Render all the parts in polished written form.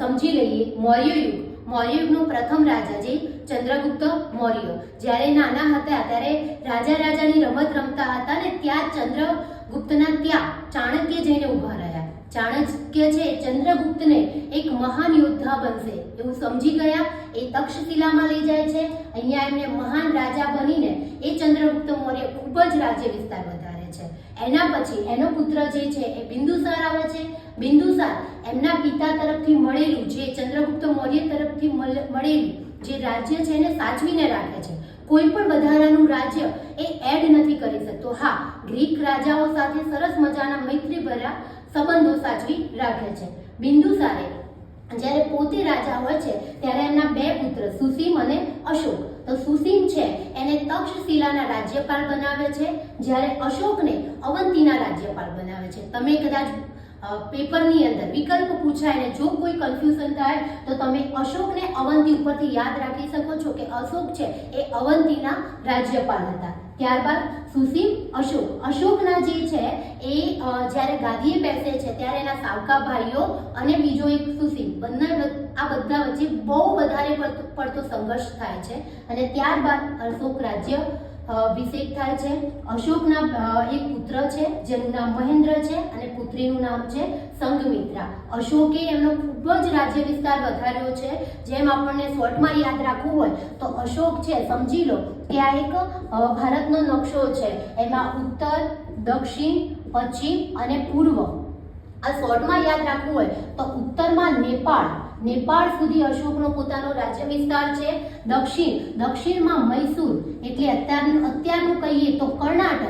સમજી લઈએ મૌર્ય યુગ. મૌર્ય યુગનો પ્રથમ રાજા જે ચંદ્રગુપ્ત મૌર્ય જ્યારે નાના હતા ત્યારે રાજા રાજાની રમત રમતા હતા ને ત્યાં ચંદ્રગુપ્તના ત્યાં ચાણક્ય જઈને ઊભા રહ્યા. ચાણક્ય છે ચંદ્રગુપ્તને એક મહાન યોદ્ધા બનશે એવું સમજી ગયા. એ તક્ષશિલામાં લઈ જાય છે. અહીંયા એમને મહાન રાજા બનીને એ ચંદ્રગુપ્ત મૌર્ય ખૂબ જ રાજ્ય વિસ્તાર વધારે છે. એના પછી એનો પુત્ર જે છે એ બિંદુસાર આવે છે. બિંદુસાર એમના પિતા તરફથી મળેલું જે ચંદ્રગુપ્ત મૌર્ય તરફથી મળેલું જે રાજ્ય છે એને સાચવીને રાખે છે. કોઈ પણ વધારાનું રાજ્ય એ એડ નથી કરી શકતો. હા, ગ્રીક રાજાઓ સાથે સરસ મજાના મૈત્રીભર્યા સંબંધો સાચવી રાખે છે. બિંદુસારે જ્યારે પોતે રાજા હોય છે ત્યારે એમના બે પુત્ર સુસીમ અને અશોક. તો સુસીમ છે એને તક્ષશિલાના રાજ્યપાલ બનાવે છે, જ્યારે અશોકને અવંતીના રાજ્યપાલ બનાવે છે. તમે કદાચ પેપરની અંદર વિકલ્પ પૂછાય ને જો કોઈ કન્ફ્યુઝન થાય તો તમે અશોકને અવંતી ઉપરથી યાદ રાખી શકો છો કે અશોક છે એ અવંતીના રાજ્યપાલ હતા. ત્યારબાદ સુસીમ અશોકના જે છે એ જ્યારે ગાદીએ બેસે છે ત્યારે એના સાવકા ભાઈઓ અને બીજો એક સુસીમ આ બધા વચ્ચે બહુ વધારે પડતો સંઘર્ષ થાય છે અને ત્યારબાદ અશોક રાજ્ય અભિષેક થાય છે. અશોકના એક પુત્ર છે જેનું નામ મહેન્દ્ર છે અને પુત્રીનું નામ છે સંઘમિત્રા. અશોકે એમનો ખૂબ જ રાજ્ય વિસ્તાર વધાર્યો છે. જેમ આપણને શોર્ટમાં યાદ રાખવું હોય તો અશોક છે સમજી લો કે આ એક ભારતનો નકશો છે. એમાં ઉત્તર, દક્ષિણ, પશ્ચિમ અને પૂર્વ. આ શોર્ટમાં યાદ રાખવું હોય તો ઉત્તરમાં નેપાળ સુધી અશોકનો પોતાનો રાજ્ય વિસ્તાર છે. દક્ષિણમાં મૈસૂર એટલે અત્યારનું કહીએ તો કર્ણાટક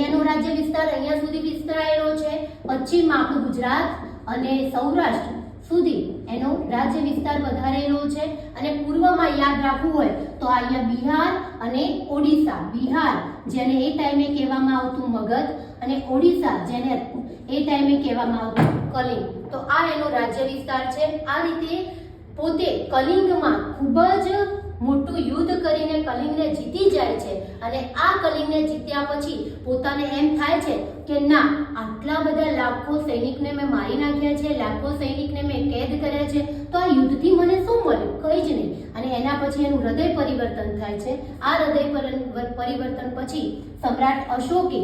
એનો રાજ્ય વિસ્તાર અહીંયા સુધી વિસ્તરાયેલો છે. પશ્ચિમમાં આપણું ગુજરાત અને સૌરાષ્ટ્ર સુધી એનો રાજ્ય વિસ્તાર વધારેલો છે. અને પૂર્વમાં યાદ રાખવું હોય તો અહીંયા બિહાર અને ઓડિશા. બિહાર જેને એ ટાઈમે કહેવામાં આવતું મગધ અને ઓડિશા જેને એ ટાઈમે કહેવામાં આવતું કલિંગ. તો આ એનો રાજ્ય વિસ્તાર છે. આ રીતે પોતે કલિંગમાં ખૂબ જ મોટું યુદ્ધ કરીને કલિંગને જીતી જાય છે અને આ કલિંગને જીત્યા પછી પોતાને એમ થાય છે કે ના, આટલા બધા લાખો સૈનિકને મેં મારી નાખ્યા છે, લાખો સૈનિકને મેં કેદ કર્યા છે, તો આ યુદ્ધથી મને શું મળ્યું? કંઈ જ નહીં. અને એના પછી એનું હૃદય પરિવર્તન થાય છે. આ હૃદય પરિવર્તન પછી સમ્રાટ અશોકે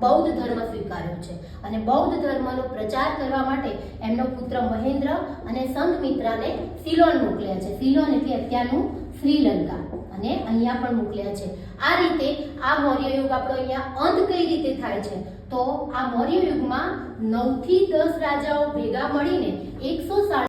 બૌદ્ધ ધર્મ સ્વીકાર્યો છે અને બૌદ્ધ ધર્મનો પ્રચાર કરવા માટે એમનો પુત્ર મહેન્દ્ર અને સંઘમિત્રાને સિલોન મોકલ્યા છે. સિલોન એટલે અત્યારનું શ્રીલંકા અને અહીંયા પણ મોકલ્યા છે. આ રીતે આ મૌર્ય યુગ આપણો અહીંયા અંત કઈ રીતે થાય છે તો આ મૌર્ય યુગમાં 9 થી 10 રાજાઓ ભેગા મળીને 160